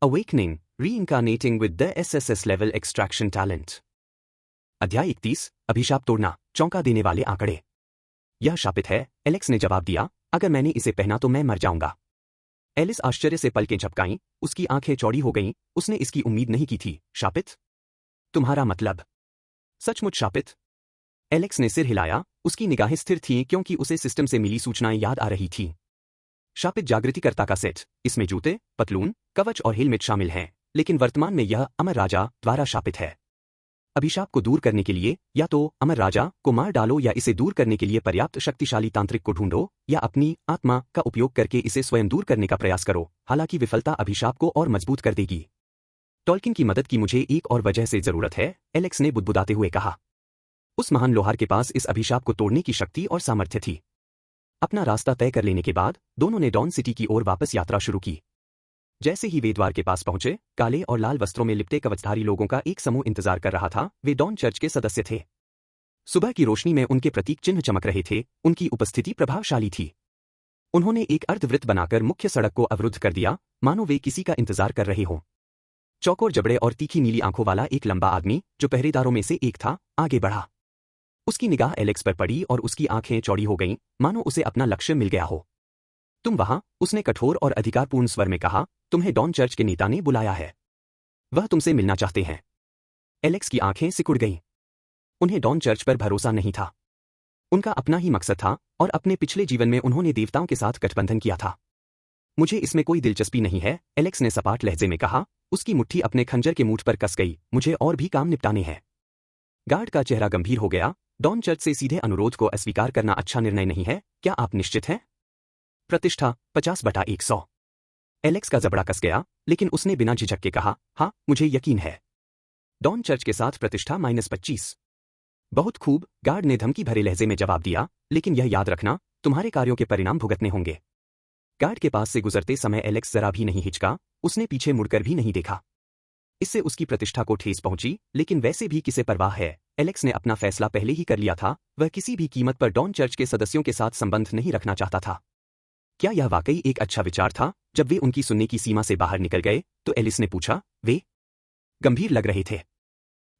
Awakening, Reincarnating with the SSS Level Extraction Talent। अध्याय 31, अभिशाप तोड़ना, चौंका देने वाले आंकड़े। यह शापित है, एलेक्स ने जवाब दिया, अगर मैंने इसे पहना तो मैं मर जाऊंगा। एलिस आश्चर्य से पलकें झपकाईं, उसकी आंखें चौड़ी हो गईं, उसने इसकी उम्मीद नहीं की थी। शापित? तुम्हारा मतलब? सचमुच शापित? एलेक्स ने सिर हिलाया, उसकी निगाहें स्थिर थीं क्योंकि उसे सिस्टम से मिली सूचनाएं याद आ रही थीं। शापित जागृतिकर्ता का सेट, इसमें जूते, पतलून, कवच और हेलमेट शामिल हैं, लेकिन वर्तमान में यह अमर राजा द्वारा शापित है। अभिशाप को दूर करने के लिए या तो अमर राजा को मार डालो या इसे दूर करने के लिए पर्याप्त शक्तिशाली तांत्रिक को ढूंढो या अपनी आत्मा का उपयोग करके इसे स्वयं दूर करने का प्रयास करो। हालांकि विफलता अभिशाप को और मजबूत कर देगी। टॉल्किन की मदद की मुझे एक और वजह से जरूरत है, एलेक्स ने बुदबुदाते हुए कहा। उस महान लोहार के पास इस अभिशाप को तोड़ने की शक्ति और सामर्थ्य थी। अपना रास्ता तय कर लेने के बाद दोनों ने डॉन सिटी की ओर वापस यात्रा शुरू की। जैसे ही वे द्वार के पास पहुंचे, काले और लाल वस्त्रों में लिपटे कवचधारी लोगों का एक समूह इंतजार कर रहा था। वे डॉन चर्च के सदस्य थे। सुबह की रोशनी में उनके प्रतीक चिन्ह चमक रहे थे, उनकी उपस्थिति प्रभावशाली थी। उन्होंने एक अर्धवृत्त बनाकर मुख्य सड़क को अवरुद्ध कर दिया, मानो वे किसी का इंतजार कर रहे हों। चौकोर जबड़े और तीखी नीली आंखों वाला एक लंबा आदमी, जो पहरेदारों में से एक था, आगे बढ़ा। उसकी निगाह एलेक्स पर पड़ी और उसकी आंखें चौड़ी हो गईं, मानो उसे अपना लक्ष्य मिल गया हो। तुम वहां, उसने कठोर और अधिकारपूर्ण स्वर में कहा, तुम्हें डॉन चर्च के नेता ने बुलाया है। वह तुमसे मिलना चाहते हैं। एलेक्स की आंखें सिकुड़ गईं। उन्हें डॉन चर्च पर भरोसा नहीं था। उनका अपना ही मकसद था और अपने पिछले जीवन में उन्होंने देवताओं के साथ गठबंधन किया था। मुझे इसमें कोई दिलचस्पी नहीं है, एलेक्स ने सपाट लहजे में कहा। उसकी मुट्ठी अपने खंजर के मूठ पर कस गई। मुझे और भी काम निपटाने हैं। गार्ड का चेहरा गंभीर हो गया। डॉन चर्च से सीधे अनुरोध को अस्वीकार करना अच्छा निर्णय नहीं है। क्या आप निश्चित हैं? प्रतिष्ठा 50/100। एलेक्स का जबड़ा कस गया, लेकिन उसने बिना झिझक के कहा, हाँ, मुझे यकीन है। डॉन चर्च के साथ प्रतिष्ठा -25। बहुत खूब, गार्ड ने धमकी भरे लहजे में जवाब दिया, लेकिन यह याद रखना, तुम्हारे कार्यों के परिणाम भुगतने होंगे। गार्ड के पास से गुजरते समय एलेक्स जरा भी नहीं हिचका, उसने पीछे मुड़कर भी नहीं देखा। इससे उसकी प्रतिष्ठा को ठेस पहुंची, लेकिन वैसे भी किसे परवाह है। एलेक्स ने अपना फैसला पहले ही कर लिया था। वह किसी भी कीमत पर डॉन चर्च के सदस्यों के साथ संबंध नहीं रखना चाहता था। क्या यह वाकई एक अच्छा विचार था? जब वे उनकी सुनने की सीमा से बाहर निकल गए तो एलिस ने पूछा, वे गंभीर लग रहे थे।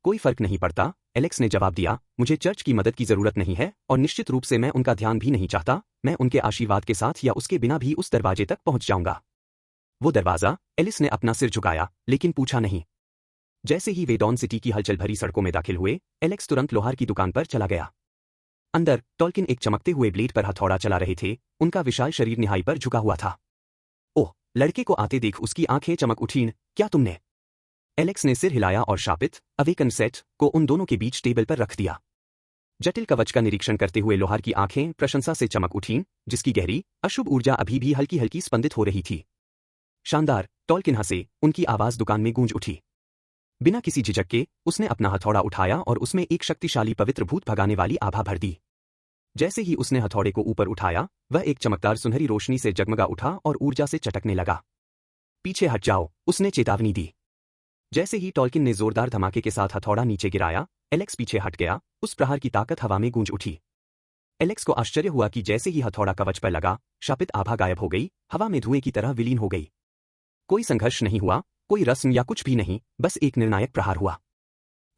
कोई फर्क नहीं पड़ता, एलेक्स ने जवाब दिया। मुझे चर्च की मदद की जरूरत नहीं है और निश्चित रूप से मैं उनका ध्यान भी नहीं चाहता। मैं उनके आशीर्वाद के साथ या उसके बिना भी उस दरवाजे तक पहुंच जाऊंगा। वो दरवाजा? एलिस ने अपना सिर झुकाया, लेकिन पूछा नहीं। जैसे ही वे डॉन सिटी की हलचल भरी सड़कों में दाखिल हुए, एलेक्स तुरंत लोहार की दुकान पर चला गया। अंदर टॉल्किन एक चमकते हुए ब्लेड पर हथौड़ा चला रहे थे। उनका विशाल शरीर निहाई पर झुका हुआ था। ओह, लड़के को आते देख उसकी आंखें चमक उठीं। क्या तुमने? एलेक्स ने सिर हिलाया और शापित अवेकन सेट को उन दोनों के बीच टेबल पर रख दिया। जटिल कवच का निरीक्षण करते हुए लोहार की आंखें प्रशंसा से चमक उठीं, जिसकी गहरी अशुभ ऊर्जा अभी भी हल्की हल्की स्पंदित हो रही थी। शानदार, टॉल्किन हंसे, उनकी आवाज दुकान में गूंज उठी। बिना किसी झिझक के उसने अपना हथौड़ा उठाया और उसमें एक शक्तिशाली पवित्र भूत भगाने वाली आभा भर दी। जैसे ही उसने हथौड़े को ऊपर उठाया, वह एक चमकदार सुनहरी रोशनी से जगमगा उठा और ऊर्जा से चटकने लगा। पीछे हट जाओ, उसने चेतावनी दी। जैसे ही टॉल्किन ने जोरदार धमाके के साथ हथौड़ा नीचे गिराया, एलेक्स पीछे हट गया। उस प्रहार की ताकत हवा में गूंज उठी। एलेक्स को आश्चर्य हुआ कि जैसे ही हथौड़ा कवच पर लगा, शापित आभा गायब हो गई, हवा में धुएं की तरह विलीन हो गई। कोई संघर्ष नहीं हुआ, कोई रस्म या कुछ भी नहीं, बस एक निर्णायक प्रहार हुआ।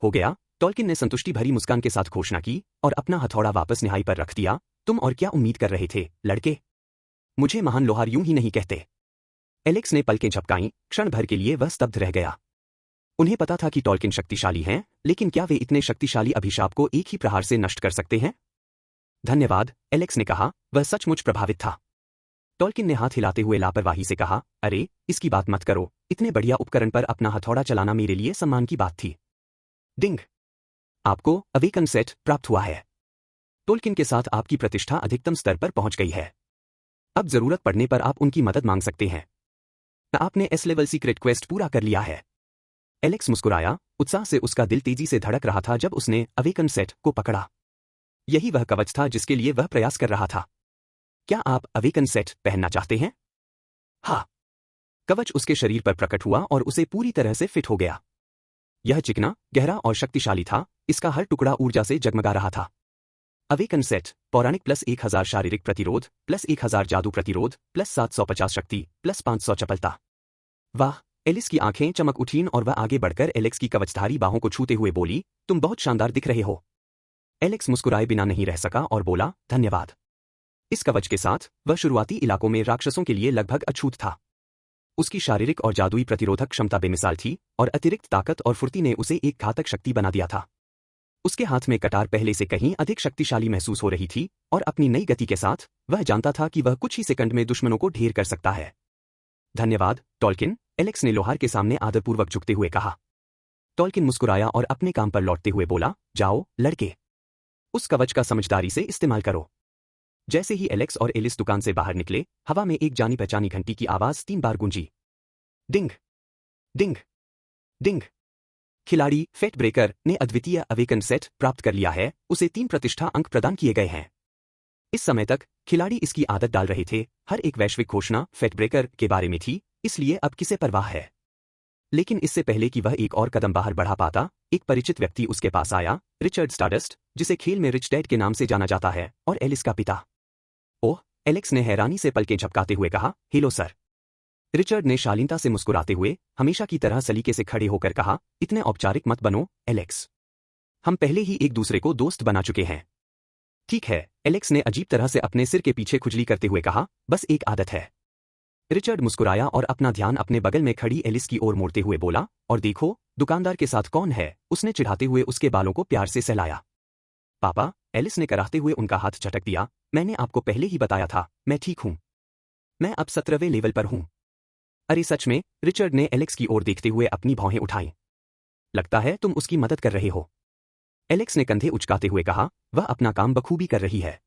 हो गया, टॉल्किन ने संतुष्टि भरी मुस्कान के साथ घोषणा की और अपना हथौड़ा वापस निहाई पर रख दिया। तुम और क्या उम्मीद कर रहे थे, लड़के? मुझे महान लोहार यूं ही नहीं कहते। एलेक्स ने पलकें झपकाईं, क्षण भर के लिए वह स्तब्ध रह गया। उन्हें पता था कि टॉल्किन शक्तिशाली हैं, लेकिन क्या वे इतने शक्तिशाली अभिशाप को एक ही प्रहार से नष्ट कर सकते हैं? धन्यवाद, एलेक्स ने कहा। वह सचमुच प्रभावित था। टॉल्किन ने हाथ हिलाते हुए लापरवाही से कहा, अरे, इसकी बात मत करो। इतने बढ़िया उपकरण पर अपना हथौड़ा चलाना मेरे लिए सम्मान की बात थी। डिंग, आपको अवेकन सेट प्राप्त हुआ है। टोल्किन के साथ आपकी प्रतिष्ठा अधिकतम स्तर पर पहुंच गई है। अब जरूरत पड़ने पर आप उनकी मदद मांग सकते हैं। आपने एस लेवल सीक्रेट क्वेस्ट पूरा कर लिया है। एलेक्स मुस्कुराया, उत्साह से उसका दिल तेजी से धड़क रहा था जब उसने अवेकन सेट को पकड़ा। यही वह कवच था जिसके लिए वह प्रयास कर रहा था। क्या आप अवेकन सेट पहनना चाहते हैं? हाँ। कवच उसके शरीर पर प्रकट हुआ और उसे पूरी तरह से फिट हो गया। यह चिकना, गहरा और शक्तिशाली था। इसका हर टुकड़ा ऊर्जा से जगमगा रहा था। अवेकन सेट, पौराणिक +1000 शारीरिक प्रतिरोध, +1000 जादू प्रतिरोध, +750 शक्ति, +500 चपलता। वाह, एलिस की आंखें चमक उठीं और वह आगे बढ़कर एलेक्स की कवचधारी बाहों को छूते हुए बोली, तुम बहुत शानदार दिख रहे हो। एलेक्स मुस्कुराए बिना नहीं रह सका और बोला, धन्यवाद। इस कवच के साथ वह शुरुआती इलाकों में राक्षसों के लिए लगभग अछूत था। उसकी शारीरिक और जादुई प्रतिरोधक क्षमता बेमिसाल थी और अतिरिक्त ताकत और फुर्ती ने उसे एक घातक शक्ति बना दिया था। उसके हाथ में कटार पहले से कहीं अधिक शक्तिशाली महसूस हो रही थी और अपनी नई गति के साथ वह जानता था कि वह कुछ ही सेकंड में दुश्मनों को ढेर कर सकता है। धन्यवाद, टॉल्किन, एलेक्स ने लोहार के सामने आदरपूर्वक झुकते हुए कहा। टॉल्किन मुस्कुराया और अपने काम पर लौटते हुए बोला, जाओ, लड़के। उस कवच का समझदारी से इस्तेमाल करो। जैसे ही एलेक्स और एलिस दुकान से बाहर निकले, हवा में एक जानी पहचानी घंटी की आवाज 3 बार गूंजी। डिंग, डिंग, डिंग। खिलाड़ी फेट ब्रेकर ने अद्वितीय अवेकन सेट प्राप्त कर लिया है, उसे 3 प्रतिष्ठा अंक प्रदान किए गए हैं। इस समय तक खिलाड़ी इसकी आदत डाल रहे थे, हर एक वैश्विक घोषणा फेट ब्रेकर के बारे में थी, इसलिए अब किसे परवाह है। लेकिन इससे पहले कि वह एक और कदम बाहर बढ़ा पाता, एक परिचित व्यक्ति उसके पास आया, रिचर्ड स्टारडस्ट, जिसे खेल में रिच डैड के नाम से जाना जाता है, और एलिस का पिता। ओह, एलेक्स ने हैरानी से पलकें झपकाते हुए कहा, हेलो सर। रिचर्ड ने शालीनता से मुस्कुराते हुए हमेशा की तरह सलीके से खड़े होकर कहा, इतने औपचारिक मत बनो, एलेक्स। हम पहले ही एक दूसरे को दोस्त बना चुके हैं। ठीक है, एलेक्स ने अजीब तरह से अपने सिर के पीछे खुजली करते हुए कहा, बस एक आदत है। रिचर्ड मुस्कुराया और अपना ध्यान अपने बगल में खड़ी एलिस की ओर मोड़ते हुए बोला, और देखो, दुकानदार के साथ कौन है, उसने चिढ़ाते हुए उसके बालों को प्यार से सहलाया। पापा, एलिस ने कराहते हुए उनका हाथ झटक दिया, मैंने आपको पहले ही बताया था, मैं ठीक हूं। मैं अब 17वें लेवल पर हूं। अरे सच में, रिचर्ड ने एलेक्स की ओर देखते हुए अपनी भौहें उठाईं। लगता है तुम उसकी मदद कर रहे हो। एलेक्स ने कंधे उचकाते हुए कहा, वह अपना काम बखूबी कर रही है।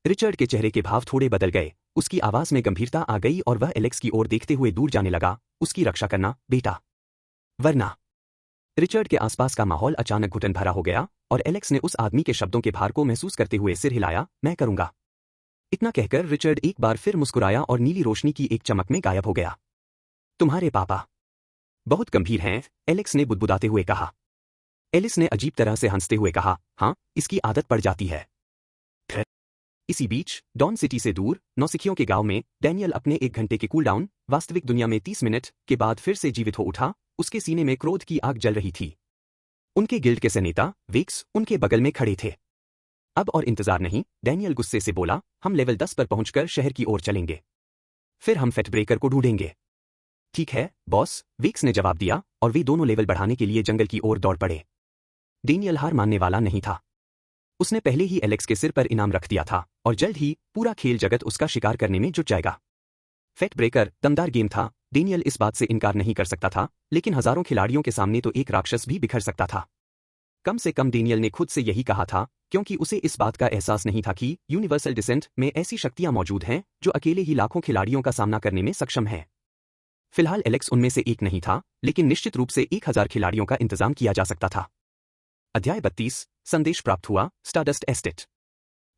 रिचर्ड के चेहरे के भाव थोड़े बदल गए, उसकी आवाज में गंभीरता आ गई और वह एलेक्स की ओर देखते हुए दूर जाने लगा, उसकी रक्षा करना, बेटा। वरना। रिचर्ड के आसपास का माहौल अचानक घुटन भरा हो गया और एलेक्स ने उस आदमी के शब्दों के भार को महसूस करते हुए सिर हिलाया, मैं करूंगा। इतना कहकर रिचर्ड एक बार फिर मुस्कुराया और नीली रोशनी की एक चमक में गायब हो गया। तुम्हारे पापा बहुत गंभीर हैं, एलेक्स ने बुदबुदाते हुए कहा। एलिस ने अजीब तरह से हंसते हुए कहा, हाँ, इसकी आदत पड़ जाती है। फिर इसी बीच डॉन सिटी से दूर नौसिखियों के गांव में डैनियल अपने 1 घंटे के कूलडाउन वास्तविक दुनिया में 30 मिनट के बाद फिर से जीवित हो उठा, उसके सीने में क्रोध की आग जल रही थी। उनके गिल्ड के सेनेता वेक्स उनके बगल में खड़े थे। अब और इंतजार नहीं, डैनियल गुस्से से बोला, हम लेवल 10 पर पहुंचकर शहर की ओर चलेंगे। फिर हम फेट ब्रेकर को ढूंढेंगे। ठीक है, बॉस, वेक्स ने जवाब दिया और वे दोनों लेवल बढ़ाने के लिए जंगल की ओर दौड़ पड़े। डैनियल हार मानने वाला नहीं था। उसने पहले ही एलेक्स के सिर पर इनाम रख दिया था और जल्द ही पूरा खेल जगत उसका शिकार करने में जुट जाएगा। फेट ब्रेकर दमदार गेम था, डैनियल इस बात से इनकार नहीं कर सकता था, लेकिन हजारों खिलाड़ियों के सामने तो एक राक्षस भी बिखर सकता था। कम से कम डैनियल ने खुद से यही कहा था, क्योंकि उसे इस बात का एहसास नहीं था कि यूनिवर्सल डिसेंट में ऐसी शक्तियां मौजूद हैं जो अकेले ही लाखों खिलाड़ियों का सामना करने में सक्षम हैं। फिलहाल एलेक्स उनमें से एक नहीं था, लेकिन निश्चित रूप से 1000 खिलाड़ियों का इंतजाम किया जा सकता था। अध्याय 32, संदेश प्राप्त हुआ, स्टारडस्ट एस्टेट।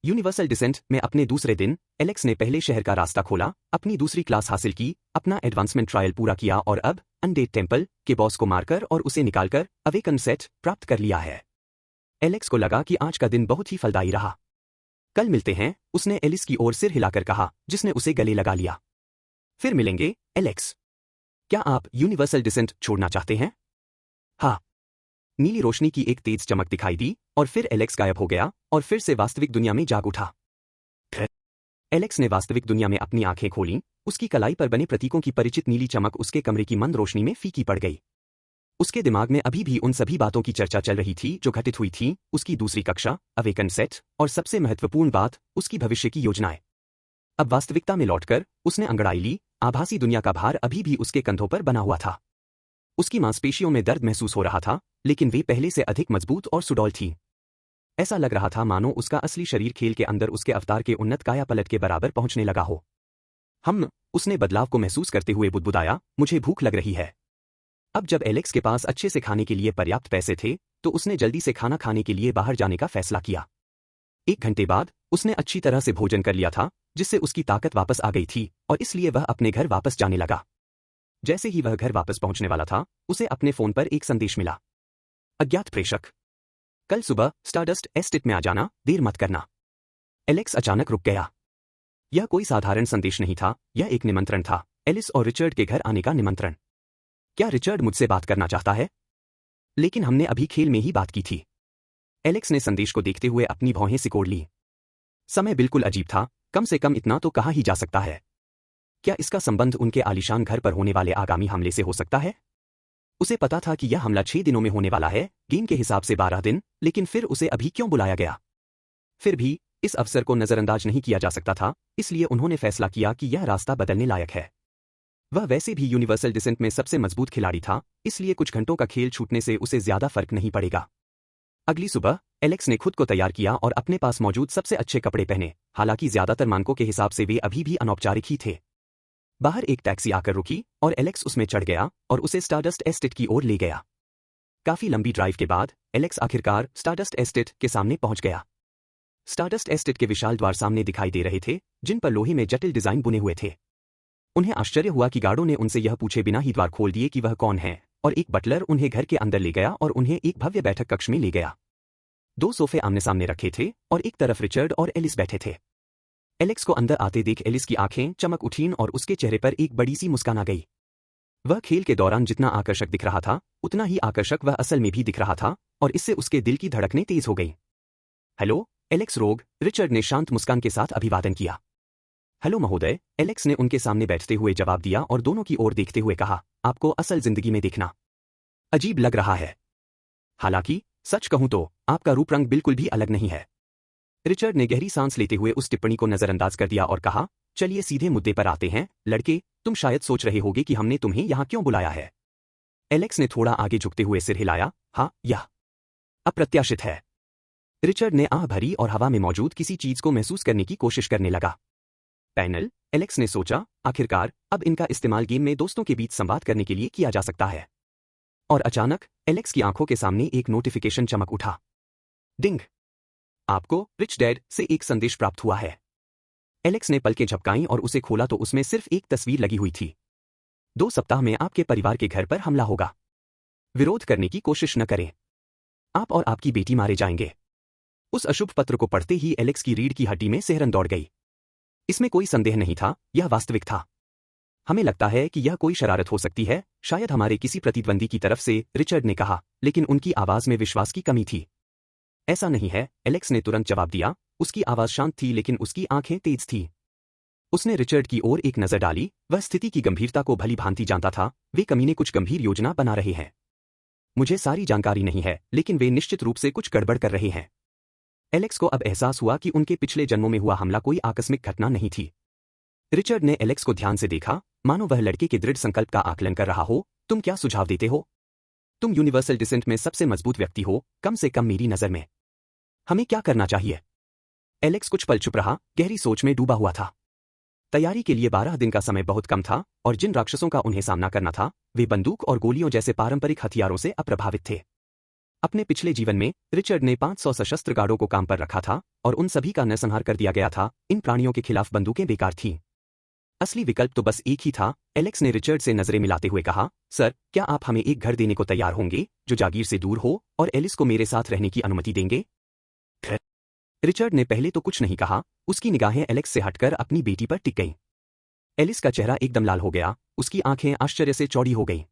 यूनिवर्सल डिसेंट में अपने दूसरे दिन एलेक्स ने पहले शहर का रास्ता खोला, अपनी दूसरी क्लास हासिल की, अपना एडवांसमेंट ट्रायल पूरा किया और अब अनडेड टेम्पल के बॉस को मारकर और उसे निकालकर अवेकन सेट प्राप्त कर लिया है। एलेक्स को लगा कि आज का दिन बहुत ही फलदायी रहा। कल मिलते हैं, उसने एलिस की ओर सिर हिलाकर कहा, जिसने उसे गले लगा लिया। फिर मिलेंगे, एलेक्स। क्या आप यूनिवर्सल डिसेंट छोड़ना चाहते हैं? हाँ। नीली रोशनी की एक तेज चमक दिखाई दी और फिर एलेक्स गायब हो गया और फिर से वास्तविक दुनिया में जाग उठा। फिर एलेक्स ने वास्तविक दुनिया में अपनी आंखें खोलीं, उसकी कलाई पर बने प्रतीकों की परिचित नीली चमक उसके कमरे की मंद रोशनी में फीकी पड़ गई। उसके दिमाग में अभी भी उन सभी बातों की चर्चा चल रही थी जो घटित हुई थी, उसकी दूसरी कक्षा, अवेकन सेट, और सबसे महत्वपूर्ण बात, उसकी भविष्य की योजनाएं। अब वास्तविकता में लौटकर उसने अंगड़ाई ली, आभासी दुनिया का भार अभी भी उसके कंधों पर बना हुआ था। उसकी मांसपेशियों में दर्द महसूस हो रहा था, लेकिन वे पहले से अधिक मजबूत और सुडौल थीं। ऐसा लग रहा था मानो उसका असली शरीर खेल के अंदर उसके अवतार के उन्नत काया पलट के बराबर पहुंचने लगा हो। उसने बदलाव को महसूस करते हुए बुदबुदाया, मुझे भूख लग रही है। अब जब एलेक्स के पास अच्छे से खाने के लिए पर्याप्त पैसे थे, तो उसने जल्दी से खाना खाने के लिए बाहर जाने का फैसला किया। 1 घंटे बाद उसने अच्छी तरह से भोजन कर लिया था, जिससे उसकी ताकत वापस आ गई थी और इसलिए वह अपने घर वापस जाने लगा। जैसे ही वह घर वापस पहुंचने वाला था, उसे अपने फोन पर एक संदेश मिला। अज्ञात प्रेषक, कल सुबह स्टारडस्ट एस्टेट में आ जाना, देर मत करना। एलेक्स अचानक रुक गया। यह कोई साधारण संदेश नहीं था, यह एक निमंत्रण था, एलिस और रिचर्ड के घर आने का निमंत्रण। क्या रिचर्ड मुझसे बात करना चाहता है? लेकिन हमने अभी खेल में ही बात की थी। एलेक्स ने संदेश को देखते हुए अपनी भौहें सिकोड़ ली। समय बिल्कुल अजीब था, कम से कम इतना तो कहा ही जा सकता है। क्या इसका संबंध उनके आलीशान घर पर होने वाले आगामी हमले से हो सकता है? उसे पता था कि यह हमला 6 दिनों में होने वाला है, गेम के हिसाब से 12 दिन, लेकिन फिर उसे अभी क्यों बुलाया गया? फिर भी इस अवसर को नजरअंदाज नहीं किया जा सकता था, इसलिए उन्होंने फैसला किया कि यह रास्ता बदलने लायक है। वह वैसे भी यूनिवर्सल डिसेंट में सबसे मजबूत खिलाड़ी था, इसलिए कुछ घंटों का खेल छूटने से उसे ज्यादा फर्क नहीं पड़ेगा। अगली सुबह एलेक्स ने खुद को तैयार किया और अपने पास मौजूद सबसे अच्छे कपड़े पहने, हालांकि ज्यादातर मानकों के हिसाब से वे अभी भी अनौपचारिक ही थे। बाहर एक टैक्सी आकर रुकी और एलेक्स उसमें चढ़ गया और उसे स्टारडस्ट एस्टेट की ओर ले गया। काफी लंबी ड्राइव के बाद एलेक्स आखिरकार स्टारडस्ट एस्टेट के सामने पहुंच गया। स्टारडस्ट एस्टेट के विशाल द्वार सामने दिखाई दे रहे थे, जिन पर लोहे में जटिल डिजाइन बुने हुए थे। उन्हें आश्चर्य हुआ कि गार्डों ने उनसे यह पूछे बिना ही द्वार खोल दिए कि वह कौन है, और एक बटलर उन्हें घर के अंदर ले गया और उन्हें एक भव्य बैठक कक्ष में ले गया। 2 सोफे आमने सामने रखे थे और एक तरफ रिचर्ड और एलिस बैठे थे। एलेक्स को अंदर आते देख एलिस की आंखें चमक उठीं और उसके चेहरे पर एक बड़ी सी मुस्कान आ गई। वह खेल के दौरान जितना आकर्षक दिख रहा था, उतना ही आकर्षक वह असल में भी दिख रहा था, और इससे उसके दिल की धड़कनें तेज हो गईं। हेलो, एलेक्स रोग, रिचर्ड ने शांत मुस्कान के साथ अभिवादन किया। हेलो महोदय, एलेक्स ने उनके सामने बैठते हुए जवाब दिया और दोनों की ओर देखते हुए कहा, आपको असल जिंदगी में देखना अजीब लग रहा है। हालांकि सच कहूं तो आपका रूप रंग बिल्कुल भी अलग नहीं है। रिचर्ड ने गहरी सांस लेते हुए उस टिप्पणी को नजरअंदाज कर दिया और कहा, चलिए सीधे मुद्दे पर आते हैं। लड़के, तुम शायद सोच रहे होगे कि हमने तुम्हें यहां क्यों बुलाया है। एलेक्स ने थोड़ा आगे झुकते हुए सिर हिलाया। हाँ, यह अप्रत्याशित है। रिचर्ड ने आह भरी और हवा में मौजूद किसी चीज को महसूस करने की कोशिश करने लगा। पैनल, एलेक्स ने सोचा, आखिरकार अब इनका इस्तेमाल गेम में दोस्तों के बीच संवाद करने के लिए किया जा सकता है। और अचानक एलेक्स की आंखों के सामने एक नोटिफिकेशन चमक उठा। डिंग! आपको रिच डैड से एक संदेश प्राप्त हुआ है। एलेक्स ने पलकें झपकाईं और उसे खोला तो उसमें सिर्फ एक तस्वीर लगी हुई थी। 2 सप्ताह में आपके परिवार के घर पर हमला होगा। विरोध करने की कोशिश न करें। आप और आपकी बेटी मारे जाएंगे। उस अशुभ पत्र को पढ़ते ही एलेक्स की रीढ़ की हड्डी में सिहरन दौड़ गई। इसमें कोई संदेह नहीं था, यह वास्तविक था। हमें लगता है कि यह कोई शरारत हो सकती है, शायद हमारे किसी प्रतिद्वंदी की तरफ से, रिचर्ड ने कहा, लेकिन उनकी आवाज में विश्वास की कमी थी। ऐसा नहीं है, एलेक्स ने तुरंत जवाब दिया। उसकी आवाज शांत थी लेकिन उसकी आंखें तेज थीं। उसने रिचर्ड की ओर एक नजर डाली, वह स्थिति की गंभीरता को भली भांति जानता था। वे कमीने कुछ गंभीर योजना बना रहे हैं। मुझे सारी जानकारी नहीं है, लेकिन वे निश्चित रूप से कुछ गड़बड़ कर रहे हैं। एलेक्स को अब एहसास हुआ कि उनके पिछले जन्मों में हुआ हमला कोई आकस्मिक घटना नहीं थी। रिचर्ड ने एलेक्स को ध्यान से देखा, मानो वह लड़के के दृढ़ संकल्प का आकलन कर रहा हो। तुम क्या सुझाव देते हो? तुम यूनिवर्सल डिसेंट में सबसे मजबूत व्यक्ति हो, कम से कम मेरी नजर में। हमें क्या करना चाहिए? एलेक्स कुछ पल चुप रहा, गहरी सोच में डूबा हुआ था। तैयारी के लिए 12 दिन का समय बहुत कम था, और जिन राक्षसों का उन्हें सामना करना था, वे बंदूक और गोलियों जैसे पारंपरिक हथियारों से अप्रभावित थे। अपने पिछले जीवन में रिचर्ड ने 500 सशस्त्र गार्डों को काम पर रखा था, और उन सभी का नरसंहार कर दिया गया था। इन प्राणियों के खिलाफ बंदूकें बेकार थीं। असली विकल्प तो बस एक ही था। एलेक्स ने रिचर्ड से नजरें मिलाते हुए कहा, सर, क्या आप हमें एक घर देने को तैयार होंगे जो जागीर से दूर हो, और एलिस को मेरे साथ रहने की अनुमति देंगे? रिचर्ड ने पहले तो कुछ नहीं कहा, उसकी निगाहें एलेक्स से हटकर अपनी बेटी पर टिक गईं। एलिस का चेहरा एकदम लाल हो गया, उसकी आंखें आश्चर्य से चौड़ी हो गईं।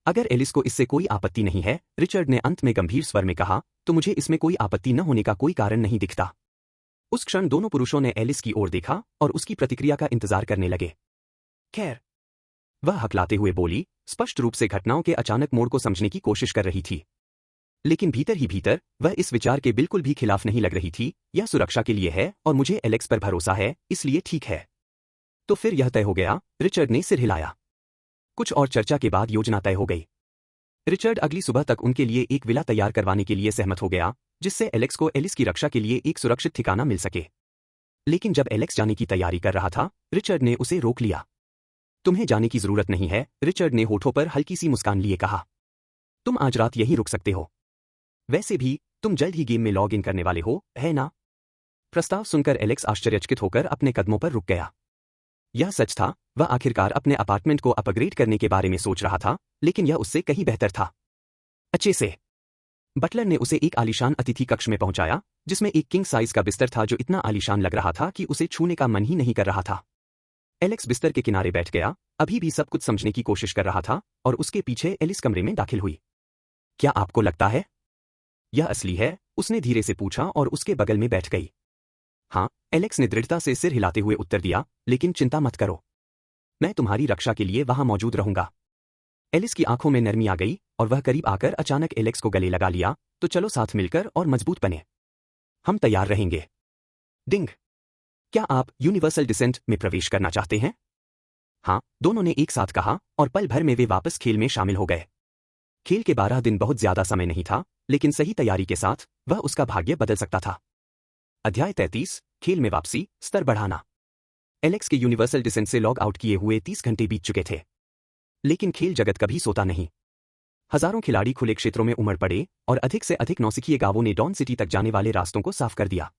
अगर एलिस को इससे कोई आपत्ति नहीं है, रिचर्ड ने अंत में गंभीर स्वर में कहा, तो मुझे इसमें कोई आपत्ति न होने का कोई कारण नहीं दिखता। उस क्षण दोनों पुरुषों ने एलिस की ओर देखा और उसकी प्रतिक्रिया का इंतजार करने लगे। खैर, वह हकलाते हुए बोली, स्पष्ट रूप से घटनाओं के अचानक मोड़ को समझने की कोशिश कर रही थी। लेकिन भीतर ही भीतर वह इस विचार के बिल्कुल भी खिलाफ नहीं लग रही थी। यह सुरक्षा के लिए है और मुझे एलेक्स पर भरोसा है, इसलिए ठीक है। तो फिर यह तय हो गया, रिचर्ड ने सिर हिलाया। कुछ और चर्चा के बाद योजना तय हो गई। रिचर्ड अगली सुबह तक उनके लिए एक विला तैयार करवाने के लिए सहमत हो गया, जिससे एलेक्स को एलिस की रक्षा के लिए एक सुरक्षित ठिकाना मिल सके। लेकिन जब एलेक्स जाने की तैयारी कर रहा था, रिचर्ड ने उसे रोक लिया। तुम्हें जाने की जरूरत नहीं है, रिचर्ड ने होठों पर हल्की सी मुस्कान लिए कहा। तुम आज रात यहीं रुक सकते हो। वैसे भी तुम जल्द ही गेम में लॉग इन करने वाले हो, है ना? प्रस्ताव सुनकर एलेक्स आश्चर्यचकित होकर अपने कदमों पर रुक गया। यह सच था, वह आखिरकार अपने अपार्टमेंट को अपग्रेड करने के बारे में सोच रहा था, लेकिन यह उससे कहीं बेहतर था। अच्छे से। बटलर ने उसे एक आलीशान अतिथि कक्ष में पहुंचाया, जिसमें एक किंग साइज का बिस्तर था जो इतना आलीशान लग रहा था कि उसे छूने का मन ही नहीं कर रहा था। एलेक्स बिस्तर के किनारे बैठ गया, अभी भी सब कुछ समझने की कोशिश कर रहा था और उसके पीछे एलिस कमरे में दाखिल हुई। क्या आपको लगता है यह असली है? उसने धीरे से पूछा और उसके बगल में बैठ गई। हाँ, एलेक्स ने दृढ़ता से सिर हिलाते हुए उत्तर दिया, लेकिन चिंता मत करो, मैं तुम्हारी रक्षा के लिए वहां मौजूद रहूंगा। एलिस की आंखों में नरमी आ गई और वह करीब आकर अचानक एलेक्स को गले लगा लिया। तो चलो साथ मिलकर और मजबूत बने, हम तैयार रहेंगे। डिंग, क्या आप यूनिवर्सल डिसेंट में प्रवेश करना चाहते हैं? हाँ, दोनों ने एक साथ कहा और पल भर में वे वापस खेल में शामिल हो गए। खेल के 12 दिन बहुत ज्यादा समय नहीं था, लेकिन सही तैयारी के साथ वह उसका भाग्य बदल सकता था। अध्याय 33, खेल में वापसी, स्तर बढ़ाना। एलेक्स के यूनिवर्सल डिसेंट से लॉग आउट किए हुए 30 घंटे बीत चुके थे, लेकिन खेल जगत कभी सोता नहीं। हजारों खिलाड़ी खुले क्षेत्रों में उमड़ पड़े और अधिक से अधिक नौसिखिए गांवों ने डॉन सिटी तक जाने वाले रास्तों को साफ कर दिया।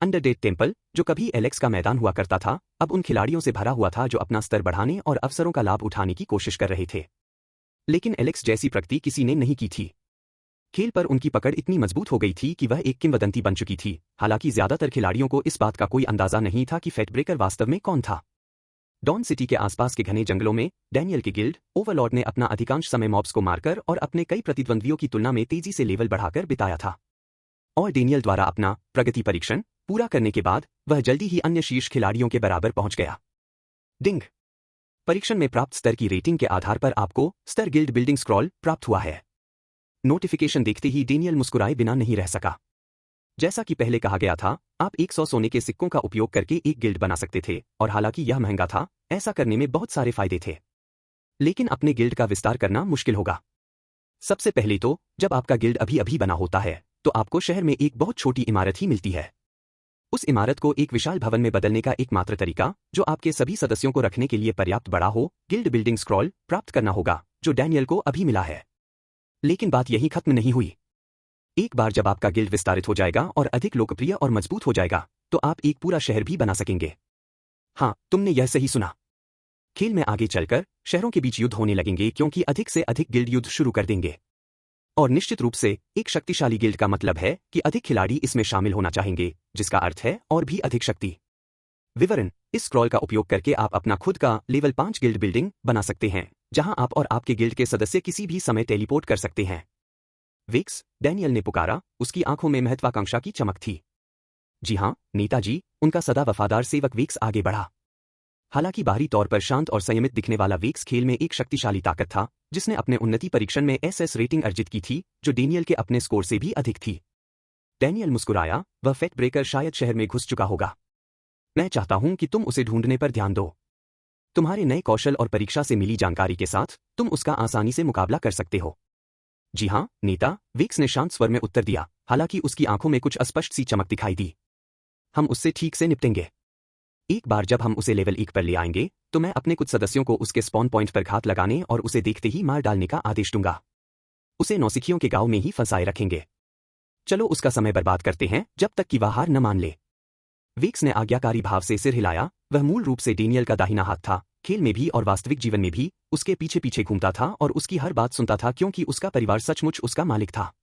अंडरडेड टेम्पल, जो कभी एलेक्स का मैदान हुआ करता था, अब उन खिलाड़ियों से भरा हुआ था जो अपना स्तर बढ़ाने और अवसरों का लाभ उठाने की कोशिश कर रहे थे। लेकिन एलेक्स जैसी प्रगति किसी ने नहीं की थी। खेल पर उनकी पकड़ इतनी मजबूत हो गई थी कि वह एक किंवदंती बन चुकी थी। हालांकि ज्यादातर खिलाड़ियों को इस बात का कोई अंदाजा नहीं था कि फेट ब्रेकर वास्तव में कौन था। डॉन सिटी के आसपास के घने जंगलों में डैनियल के गिल्ड ओवरलॉर्ड ने अपना अधिकांश समय मॉब्स को मारकर और अपने कई प्रतिद्वंद्वियों की तुलना में तेजी से लेवल बढ़ाकर बिताया था। और डैनियल द्वारा अपना प्रगति परीक्षण पूरा करने के बाद वह जल्दी ही अन्य शीर्ष खिलाड़ियों के बराबर पहुंच गया। डिंग, परीक्षण में प्राप्त स्तर की रेटिंग के आधार पर आपको स्तर गिल्ड बिल्डिंग स्क्रॉल प्राप्त हुआ है। नोटिफिकेशन देखते ही डैनियल मुस्कुराए बिना नहीं रह सका। जैसा कि पहले कहा गया था, आप 100 सोने के सिक्कों का उपयोग करके एक गिल्ड बना सकते थे, और हालांकि यह महंगा था, ऐसा करने में बहुत सारे फायदे थे। लेकिन अपने गिल्ड का विस्तार करना मुश्किल होगा। सबसे पहले तो, जब आपका गिल्ड अभी अभी बना होता है, तो आपको शहर में एक बहुत छोटी इमारत ही मिलती है। उस इमारत को एक विशाल भवन में बदलने का एकमात्र तरीका, जो आपके सभी सदस्यों को रखने के लिए पर्याप्त बड़ा हो, गिल्ड बिल्डिंग स्क्रॉल प्राप्त करना होगा, जो डैनियल को अभी मिला है। लेकिन बात यही खत्म नहीं हुई। एक बार जब आपका गिल्ड विस्तारित हो जाएगा और अधिक लोकप्रिय और मजबूत हो जाएगा, तो आप एक पूरा शहर भी बना सकेंगे। हाँ, तुमने यह सही सुना। खेल में आगे चलकर शहरों के बीच युद्ध होने लगेंगे, क्योंकि अधिक से अधिक गिल्ड युद्ध शुरू कर देंगे। और निश्चित रूप से एक शक्तिशाली गिल्ड का मतलब है कि अधिक खिलाड़ी इसमें शामिल होना चाहेंगे, जिसका अर्थ है और भी अधिक शक्ति। विवरण, इस स्क्रॉल का उपयोग करके आप अपना खुद का लेवल 5 गिल्ड बिल्डिंग बना सकते हैं, जहां आप और आपके गिल्ड के सदस्य किसी भी समय टेलीपोर्ट कर सकते हैं। वेक्स, डैनियल ने पुकारा, उसकी आंखों में महत्वाकांक्षा की चमक थी। जी हाँ, नेताजी, उनका सदा वफादार सेवक वेक्स आगे बढ़ा। हालांकि बाहरी तौर पर शांत और संयमित दिखने वाला वेक्स खेल में एक शक्तिशाली ताकत था, जिसने अपने उन्नति परीक्षण में एसएस रेटिंग अर्जित की थी, जो डैनियल के अपने स्कोर से भी अधिक थी। डैनियल मुस्कुराया, वह फेट ब्रेकर शायद शहर में घुस चुका होगा। मैं चाहता हूं कि तुम उसे ढूंढने पर ध्यान दो। तुम्हारे नए कौशल और परीक्षा से मिली जानकारी के साथ तुम उसका आसानी से मुकाबला कर सकते हो। जी हाँ, नेता, वेक्स ने शांत स्वर में उत्तर दिया, हालांकि उसकी आंखों में कुछ अस्पष्ट सी चमक दिखाई दी। हम उससे ठीक से निपटेंगे। एक बार जब हम उसे लेवल 1 पर ले आएंगे, तो मैं अपने कुछ सदस्यों को उसके स्पॉन पॉइंट पर घात लगाने और उसे देखते ही मार डालने का आदेश दूंगा। उसे नौसिखियों के गांव में ही फंसाए रखेंगे। चलो उसका समय बर्बाद करते हैं, जब तक कि वह हार न मान ले। वेक्स ने आज्ञाकारी भाव से सिर हिलाया। वह मूल रूप से डैनियल का दाहिना हाथ था, खेल में भी और वास्तविक जीवन में भी, उसके पीछे पीछे घूमता था और उसकी हर बात सुनता था, क्योंकि उसका परिवार सचमुच उसका मालिक था।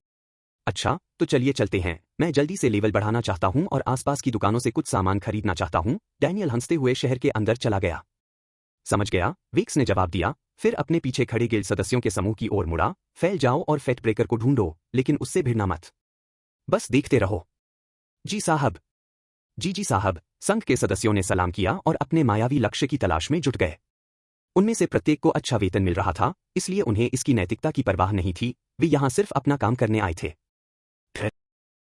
अच्छा, तो चलिए चलते हैं। मैं जल्दी से लेवल बढ़ाना चाहता हूं और आसपास की दुकानों से कुछ सामान खरीदना चाहता हूं। डैनियल हंसते हुए शहर के अंदर चला गया। समझ गया, वेक्स ने जवाब दिया, फिर अपने पीछे खड़े गिल्ड सदस्यों के समूह की ओर मुड़ा। फैल जाओ और फेट ब्रेकर को ढूंढो, लेकिन उससे भिड़ना मत। बस देखते रहो। जी साहब। जी साहब, संघ के सदस्यों ने सलाम किया और अपने मायावी लक्ष्य की तलाश में जुट गए। उनमें से प्रत्येक को अच्छा वेतन मिल रहा था, इसलिए उन्हें इसकी नैतिकता की परवाह नहीं थी। वे यहां सिर्फ अपना काम करने आए थे।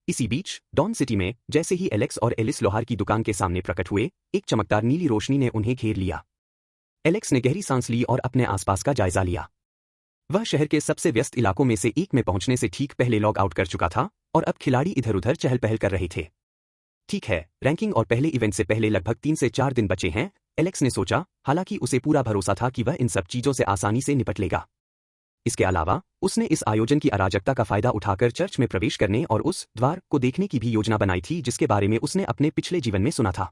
इसी बीच डॉन सिटी में जैसे ही एलेक्स और एलिस लोहार की दुकान के सामने प्रकट हुए, एक चमकदार नीली रोशनी ने उन्हें घेर लिया। एलेक्स ने गहरी सांस ली और अपने आसपास का जायजा लिया। वह शहर के सबसे व्यस्त इलाकों में से एक में पहुंचने से ठीक पहले लॉग आउट कर चुका था, और अब खिलाड़ी इधर उधर चहल पहल कर रहे थे। ठीक है, रैंकिंग और पहले इवेंट से पहले लगभग 3 से 4 दिन बचे हैं, एलेक्स ने सोचा, हालांकि उसे पूरा भरोसा था कि वह इन सब चीजों से आसानी से निपट लेगा। इसके अलावा उसने इस आयोजन की अराजकता का फायदा उठाकर चर्च में प्रवेश करने और उस द्वार को देखने की भी योजना बनाई थी, जिसके बारे में उसने अपने पिछले जीवन में सुना था।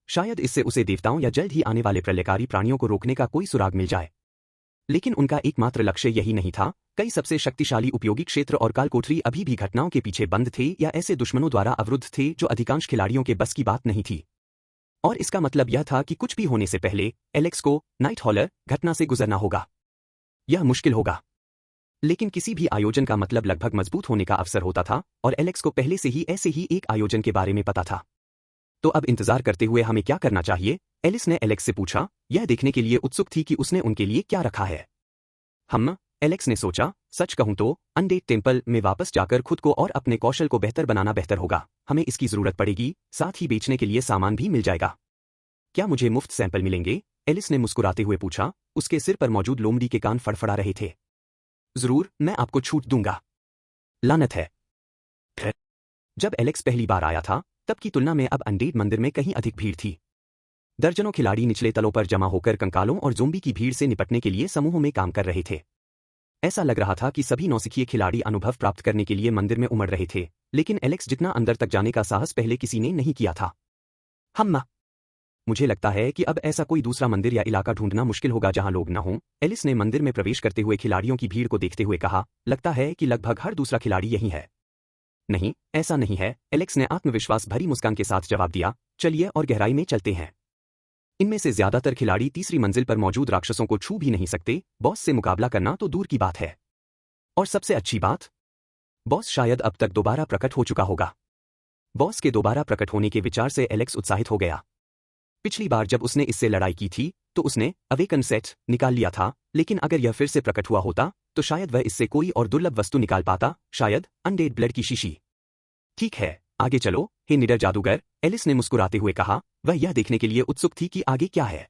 शायद इससे उसे देवताओं या जल्द ही आने वाले प्रलयकारी प्राणियों को रोकने का कोई सुराग मिल जाए। लेकिन उनका एकमात्र लक्ष्य यही नहीं था। कई सबसे शक्तिशाली उपयोगी क्षेत्र और कालकोठरी अभी भी घटनाओं के पीछे बंद थे या ऐसे दुश्मनों द्वारा अवरुद्ध थे जो अधिकांश खिलाड़ियों के बस की बात नहीं थी। और इसका मतलब यह था कि कुछ भी होने से पहले एलेक्स को नाइट हॉलर घटना से गुजरना होगा। यह मुश्किल होगा, लेकिन किसी भी आयोजन का मतलब लगभग मजबूत होने का अवसर होता था और एलेक्स को पहले से ही ऐसे ही एक आयोजन के बारे में पता था। तो अब इंतजार करते हुए हमें क्या करना चाहिए? एलिस ने एलेक्स से पूछा, यह देखने के लिए उत्सुक थी कि उसने उनके लिए क्या रखा है। एलेक्स ने सोचा, सच कहूं तो अनडेड टेम्पल में वापस जाकर खुद को और अपने कौशल को बेहतर बनाना बेहतर होगा। हमें इसकी जरूरत पड़ेगी, साथ ही बेचने के लिए सामान भी मिल जाएगा। क्या मुझे मुफ्त सैंपल मिलेंगे? एलिस ने मुस्कुराते हुए पूछा। उसके सिर पर मौजूद लोमड़ी के कान फड़फड़ा रहे थे। जरूर, मैं आपको छूट दूंगा। लानत है। जब एलेक्स पहली बार आया था तब की तुलना में अब अनडेड मंदिर में कहीं अधिक भीड़ थी। दर्जनों खिलाड़ी निचले तलों पर जमा होकर कंकालों और ज़ोंबी की भीड़ से निपटने के लिए समूहों में काम कर रहे थे। ऐसा लग रहा था कि सभी नौसिखिए खिलाड़ी अनुभव प्राप्त करने के लिए मंदिर में उमड़ रहे थे, लेकिन एलेक्स जितना अंदर तक जाने का साहस पहले किसी ने नहीं किया था। मुझे लगता है कि अब ऐसा कोई दूसरा मंदिर या इलाका ढूंढना मुश्किल होगा जहां लोग न हों। एलिस ने मंदिर में प्रवेश करते हुए खिलाड़ियों की भीड़ को देखते हुए कहा, लगता है कि लगभग हर दूसरा खिलाड़ी यही है। नहीं, ऐसा नहीं है, एलेक्स ने आत्मविश्वास भरी मुस्कान के साथ जवाब दिया। चलिए और गहराई में चलते हैं। इनमें से ज्यादातर खिलाड़ी तीसरी मंजिल पर मौजूद राक्षसों को छू भी नहीं सकते, बॉस से मुकाबला करना तो दूर की बात है। और सबसे अच्छी बात, बॉस शायद अब तक दोबारा प्रकट हो चुका होगा। बॉस के दोबारा प्रकट होने के विचार से एलेक्स उत्साहित हो गया। पिछली बार जब उसने इससे लड़ाई की थी तो उसने अवेकन सेट निकाल लिया था, लेकिन अगर यह फिर से प्रकट हुआ होता तो शायद वह इससे कोई और दुर्लभ वस्तु निकाल पाता, शायद अनडेड ब्लड की शीशी। ठीक है, आगे चलो, हे निडर जादूगर, एलिस ने मुस्कुराते हुए कहा। वह यह देखने के लिए उत्सुक थी कि आगे क्या है।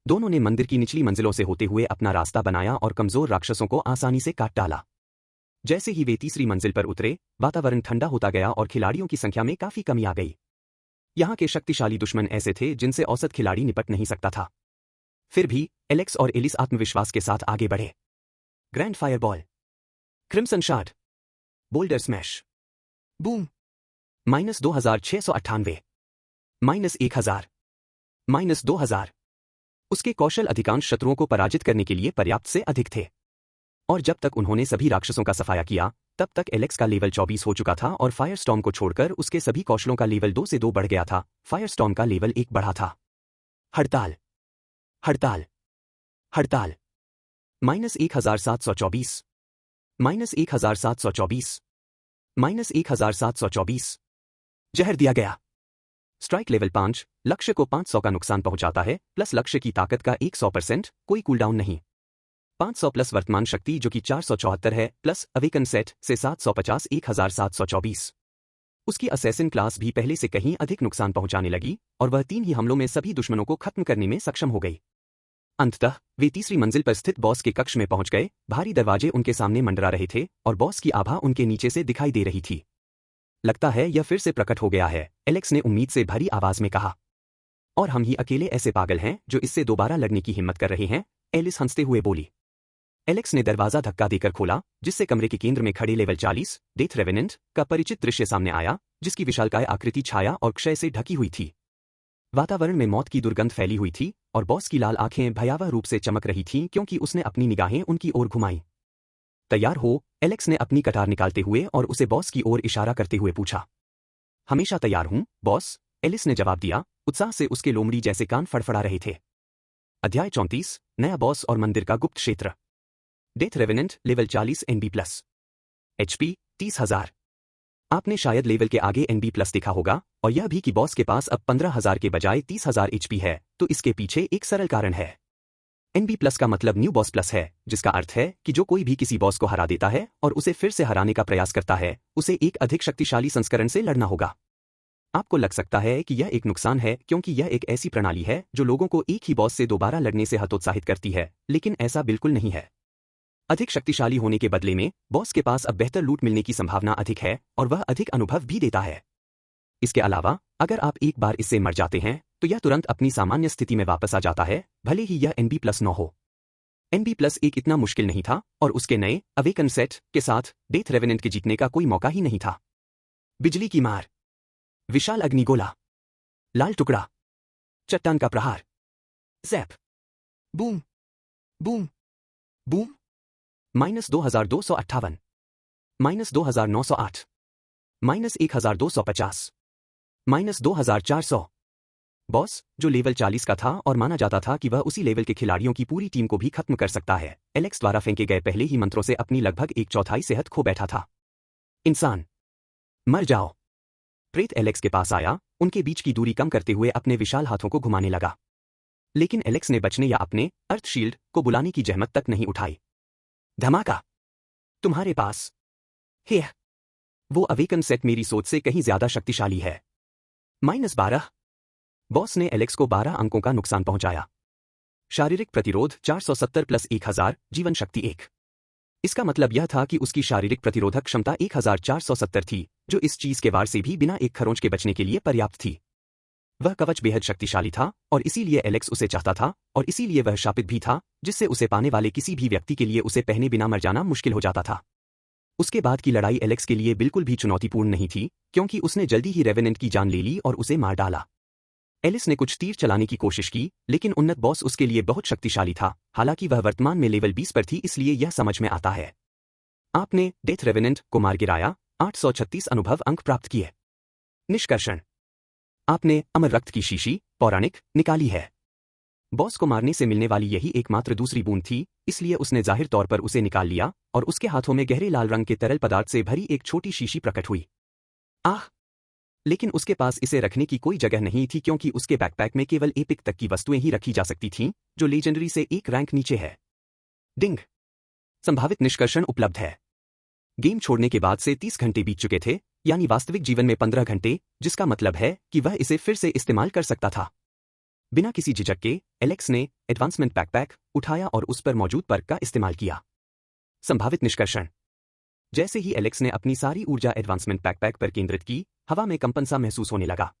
दोनों ने मंदिर की निचली मंजिलों से होते हुए अपना रास्ता बनाया और कमजोर राक्षसों को आसानी से काट डाला। जैसे ही वे तीसरी मंजिल पर उतरे, वातावरण ठंडा होता गया और खिलाड़ियों की संख्या में काफी कमी आ गई। यहाँ के शक्तिशाली दुश्मन ऐसे थे जिनसे औसत खिलाड़ी निपट नहीं सकता था। फिर भी एलेक्स और एलिस आत्मविश्वास के साथ आगे बढ़े। Grand fireball, crimson shard, boulder smash, boom, -2698, -1000, -2000। उसके कौशल अधिकांश शत्रुओं को पराजित करने के लिए पर्याप्त से अधिक थे। और जब तक उन्होंने सभी राक्षसों का सफाया किया, तब तक एलेक्स का लेवल 24 हो चुका था और फायरस्टॉर्म को छोड़कर उसके सभी कौशलों का लेवल 2 से 2 बढ़ गया था। फायरस्टॉर्म का लेवल 1 बढ़ा था। हड़ताल, हड़ताल, हड़ताल, -1724, -1724, -1724। जहर दिया गया। स्ट्राइक लेवल 5, लक्ष्य को 500 का नुकसान पहुंचाता है, प्लस लक्ष्य की ताकत का 100%, कोई कूलडाउन नहीं। 500 प्लस वर्तमान शक्ति जो कि 474 है, प्लस अवेकन सेट से 750, 1724। उसकी असैसिन क्लास भी पहले से कहीं अधिक नुकसान पहुंचाने लगी और वह 3 ही हमलों में सभी दुश्मनों को खत्म करने में सक्षम हो गई। अंततः वे तीसरी मंजिल पर स्थित बॉस के कक्ष में पहुंच गए। भारी दरवाजे उनके सामने मंडरा रहे थे और बॉस की आभा उनके नीचे से दिखाई दे रही थी। लगता है यह फिर से प्रकट हो गया है, एलेक्स ने उम्मीद से भरी आवाज में कहा। और हम ही अकेले ऐसे पागल हैं जो इससे दोबारा लड़ने की हिम्मत कर रहे हैं, एलिस हंसते हुए बोली। एलेक्स ने दरवाजा धक्का देकर खोला, जिससे कमरे के केंद्र में खड़े लेवल 40 डेथ रेवेनेंट का परिचित दृश्य सामने आया, जिसकी विशालकाय आकृति छाया और क्षय से ढकी हुई थी। वातावरण में मौत की दुर्गंध फैली हुई थी और बॉस की लाल आंखें भयावह रूप से चमक रही थीं क्योंकि उसने अपनी निगाहें उनकी ओर घुमाई। तैयार हो? एलेक्स ने अपनी कटार निकालते हुए और उसे बॉस की ओर इशारा करते हुए पूछा। हमेशा तैयार हूं, बॉस, एलिस ने जवाब दिया। उत्साह से उसके लोमड़ी जैसे कान फड़फड़ा रहे थे। अध्याय 34, नया बॉस और मंदिर का गुप्त क्षेत्र। Death revenant level 40 NB+, HP 30,000। आपने शायद लेवल के आगे NB+ देखा होगा, और यह भी कि बॉस के पास अब 15,000 के बजाय 30,000 HP है, तो इसके पीछे एक सरल कारण है। NB+ का मतलब न्यू बॉस प्लस है, जिसका अर्थ है कि जो कोई भी किसी बॉस को हरा देता है और उसे फिर से हराने का प्रयास करता है, उसे एक अधिक शक्तिशाली संस्करण से लड़ना होगा। आपको लग सकता है कि यह एक नुकसान है क्योंकि यह एक ऐसी प्रणाली है जो लोगों को एक ही बॉस से दोबारा लड़ने से हतोत्साहित करती है, लेकिन ऐसा बिल्कुल नहीं है। अधिक शक्तिशाली होने के बदले में बॉस के पास अब बेहतर लूट मिलने की संभावना अधिक है और वह अधिक अनुभव भी देता है। इसके अलावा अगर आप एक बार इससे मर जाते हैं तो यह तुरंत अपनी सामान्य स्थिति में वापस आ जाता है, भले ही यह NB+ न हो। NB+ एक इतना मुश्किल नहीं था और उसके नए अवेकन सेट के साथ डेथ रेवेनेंट के जीतने का कोई मौका ही नहीं था। बिजली की मार, विशाल अग्निगोला, लाल टुकड़ा, चट्टान का प्रहार, JAP, boom, boom, boom, -2258, -2908, -1250, -2400, boss, जो लेवल 40 का था और माना जाता था कि वह उसी लेवल के खिलाड़ियों की पूरी टीम को भी खत्म कर सकता है, एलेक्स द्वारा फेंके गए पहले ही मंत्रों से अपनी लगभग एक चौथाई सेहत खो बैठा था। इंसान, मर जाओ। प्रेत एलेक्स के पास आया, उनके बीच की दूरी कम करते हुए अपने विशाल हाथों को घुमाने लगा। लेकिन एलेक्स ने बचने या अपने अर्थ शील्ड को बुलाने की जहमत तक नहीं उठाई। धमाका! तुम्हारे पास है। वो अवेकन सेट मेरी सोच से कहीं ज्यादा शक्तिशाली है। -12। बॉस ने एलेक्स को 12 अंकों का नुकसान पहुंचाया। शारीरिक प्रतिरोध 470 + 1000, जीवन शक्ति 1। इसका मतलब यह था कि उसकी शारीरिक प्रतिरोधक क्षमता 1470 थी, जो इस चीज के वार से भी बिना एक खरोंच के बचने के लिए पर्याप्त थी। वह कवच बेहद शक्तिशाली था और इसीलिए एलेक्स उसे चाहता था, और इसीलिए वह शापित भी था, जिससे उसे पाने वाले किसी भी व्यक्ति के लिए उसे पहने बिना मर जाना मुश्किल हो जाता था। उसके बाद की लड़ाई एलेक्स के लिए बिल्कुल भी चुनौतीपूर्ण नहीं थी, क्योंकि उसने जल्दी ही रेवेनेंट की जान ले ली और उसे मार डाला। एलिस ने कुछ तीर चलाने की कोशिश की, लेकिन उन्नत बॉस उसके लिए बहुत शक्तिशाली था, हालांकि वह वर्तमान में लेवल 20 पर थी, इसलिए यह समझ में आता है। आपने डेथ रेवेनेंट को मार गिराया, 836 अनुभव अंक प्राप्त किए। निष्कर्षण: आपने अमर रक्त की शीशी पौराणिक निकाली है। बॉस को मारने से मिलने वाली यही एकमात्र दूसरी बूंद थी, इसलिए उसने जाहिर तौर पर उसे निकाल लिया और उसके हाथों में गहरे लाल रंग के तरल पदार्थ से भरी एक छोटी शीशी प्रकट हुई। आह! लेकिन उसके पास इसे रखने की कोई जगह नहीं थी, क्योंकि उसके बैकपैक में केवल एपिक तक की वस्तुएं ही रखी जा सकती थीं, जो लेजेंडरी से एक रैंक नीचे है। डिंग! संभावित निष्कर्षण उपलब्ध है। गेम छोड़ने के बाद से 30 घंटे बीत चुके थे, यानी वास्तविक जीवन में 15 घंटे, जिसका मतलब है कि वह इसे फिर से इस्तेमाल कर सकता था। बिना किसी झिझक के एलेक्स ने एडवांसमेंट बैकपैक उठाया और उस पर मौजूद पर्क का इस्तेमाल किया। संभावित निष्कर्षण: जैसे ही एलेक्स ने अपनी सारी ऊर्जा एडवांसमेंट बैकपैक पर केंद्रित की, हवा में कंपन सा महसूस होने लगा।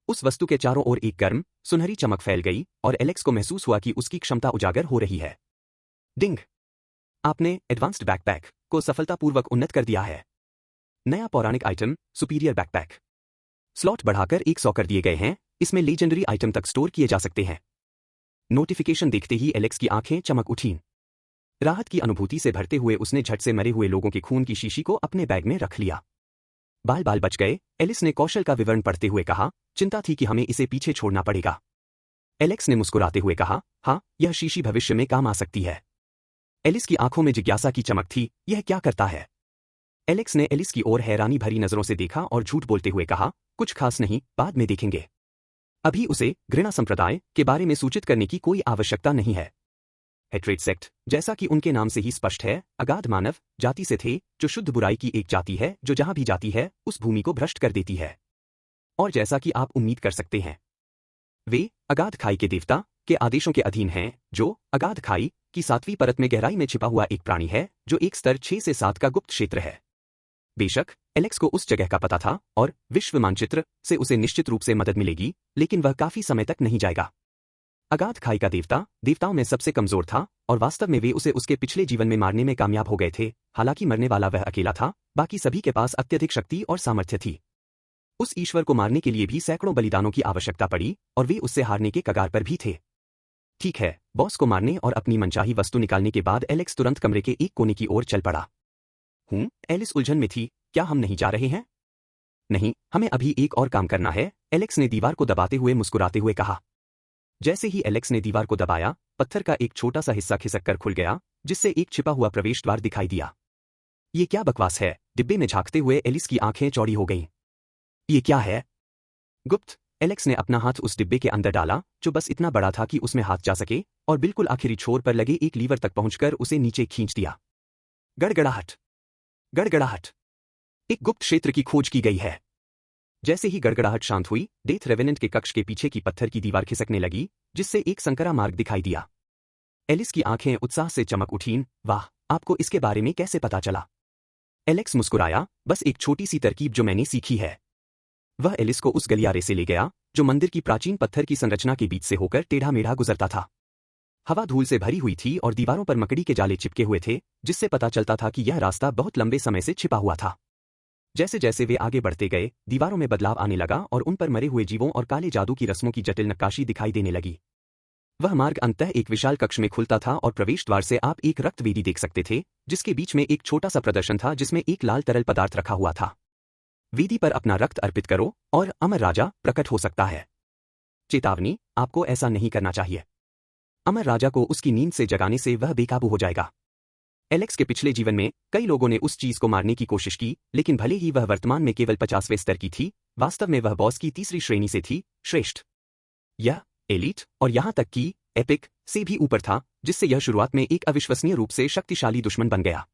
उस वस्तु के चारों ओर एक गर्म, सुनहरी चमक फैल गई और एलेक्स को महसूस हुआ कि उसकी क्षमता उजागर हो रही है। डिंग! आपने एडवांस्ड बैकपैक को सफलतापूर्वक उन्नत कर दिया है। नया पौराणिक आइटम, सुपीरियर बैकपैक। स्लॉट बढ़ाकर 100 कर दिए गए हैं, इसमें लीजेंडरी आइटम तक स्टोर किए जा सकते हैं। नोटिफिकेशन देखते ही एलेक्स की आंखें चमक उठीं। राहत की अनुभूति से भरते हुए उसने झट से मरे हुए लोगों के खून की शीशी को अपने बैग में रख लिया। बाल बाल बच गए, एलिस ने कौशल का विवरण पढ़ते हुए कहा। चिंता थी कि हमें इसे पीछे छोड़ना पड़ेगा। एलेक्स ने मुस्कुराते हुए कहा, हाँ, यह शीशी भविष्य में काम आ सकती है। एलिस की आंखों में जिज्ञासा की चमक थी, यह क्या करता है? एलेक्स ने एलिस की ओर हैरानी भरी नजरों से देखा और झूठ बोलते हुए कहा, कुछ खास नहीं, बाद में देखेंगे। अभी उसे घृणा संप्रदाय के बारे में सूचित करने की कोई आवश्यकता नहीं है। हेट्रेड सेक्ट, जैसा कि उनके नाम से ही स्पष्ट है, अगाध मानव जाति से थे, जो शुद्ध बुराई की एक जाति है, जो जहां भी जाती है उस भूमि को भ्रष्ट कर देती है। और जैसा कि आप उम्मीद कर सकते हैं, वे अगाध खाई के देवता के आदेशों के अधीन हैं, जो अगाध खाई की 7वीं परत में गहराई में छिपा हुआ एक प्राणी है, जो एक स्तर 6 से 7 का गुप्त क्षेत्र है। बेशक एलेक्स को उस जगह का पता था और विश्व मानचित्र से उसे निश्चित रूप से मदद मिलेगी, लेकिन वह काफी समय तक नहीं जाएगा। अगाध खाई का देवता देवताओं में सबसे कमजोर था और वास्तव में वे उसे उसके पिछले जीवन में मारने में कामयाब हो गए थे। हालांकि मरने वाला वह अकेला था, बाकी सभी के पास अत्यधिक शक्ति और सामर्थ्य थी। उस ईश्वर को मारने के लिए भी सैकड़ों बलिदानों की आवश्यकता पड़ी और वे उससे हारने के कगार पर भी थे। ठीक है, बॉस को मारने और अपनी मनचाही वस्तु निकालने के बाद एलेक्स तुरंत कमरे के एक कोने की ओर चल पड़ा। एलिस उलझन में थी, क्या हम नहीं जा रहे हैं? नहीं, हमें अभी एक और काम करना है, एलेक्स ने दीवार को दबाते हुए मुस्कुराते हुए कहा। जैसे ही एलेक्स ने दीवार को दबाया, पत्थर का एक छोटा सा हिस्सा खिसक कर खुल गया, जिससे एक छिपा हुआ प्रवेश द्वार दिखाई दिया। ये क्या बकवास है? डिब्बे में झांकते हुए एलिस की आंखें चौड़ी हो गईं। ये क्या है? गुप्त। एलेक्स ने अपना हाथ उस डिब्बे के अंदर डाला, जो बस इतना बड़ा था कि उसमें हाथ जा सके, और बिल्कुल आखिरी छोर पर लगे एक लीवर तक पहुंचकर उसे नीचे खींच दिया। गड़गड़ाहट, गड़गड़ाहट। एक गुप्त क्षेत्र की खोज की गई है। जैसे ही गड़गड़ाहट शांत हुई, डेथ रेवेनेंट के कक्ष के पीछे की पत्थर की दीवार खिसकने लगी, जिससे एक संकरा मार्ग दिखाई दिया। एलिस की आंखें उत्साह से चमक उठीं। वाह, आपको इसके बारे में कैसे पता चला? एलेक्स मुस्कुराया, बस एक छोटी सी तरकीब जो मैंने सीखी है। वह एलिस को उस गलियारे से ले गया, जो मंदिर की प्राचीन पत्थर की संरचना के बीच से होकर टेढ़ा मेढ़ा गुजरता था। हवा धूल से भरी हुई थी और दीवारों पर मकड़ी के जाले चिपके हुए थे, जिससे पता चलता था कि यह रास्ता बहुत लंबे समय से छिपा हुआ था। जैसे जैसे वे आगे बढ़ते गए, दीवारों में बदलाव आने लगा और उन पर मरे हुए जीवों और काले जादू की रस्मों की जटिल नक्काशी दिखाई देने लगी। वह मार्ग अंततः एक विशाल कक्ष में खुलता था और प्रवेश द्वार से आप एक रक्त वेदी देख सकते थे, जिसके बीच में एक छोटा सा प्रदर्शन था जिसमें एक लाल तरल पदार्थ रखा हुआ था। वेदी पर अपना रक्त अर्पित करो और अमर राजा प्रकट हो सकता है। चेतावनी, आपको ऐसा नहीं करना चाहिए। अमर राजा को उसकी नींद से जगाने से वह बेकाबू हो जाएगा। एलेक्स के पिछले जीवन में कई लोगों ने उस चीज को मारने की कोशिश की, लेकिन भले ही वह वर्तमान में केवल 50वें स्तर की थी, वास्तव में वह बॉस की तीसरी श्रेणी से थी, श्रेष्ठ। यह एलीट और यहां तक कि एपिक से भी ऊपर था, जिससे यह शुरुआत में एक अविश्वसनीय रूप से शक्तिशाली दुश्मन बन गया।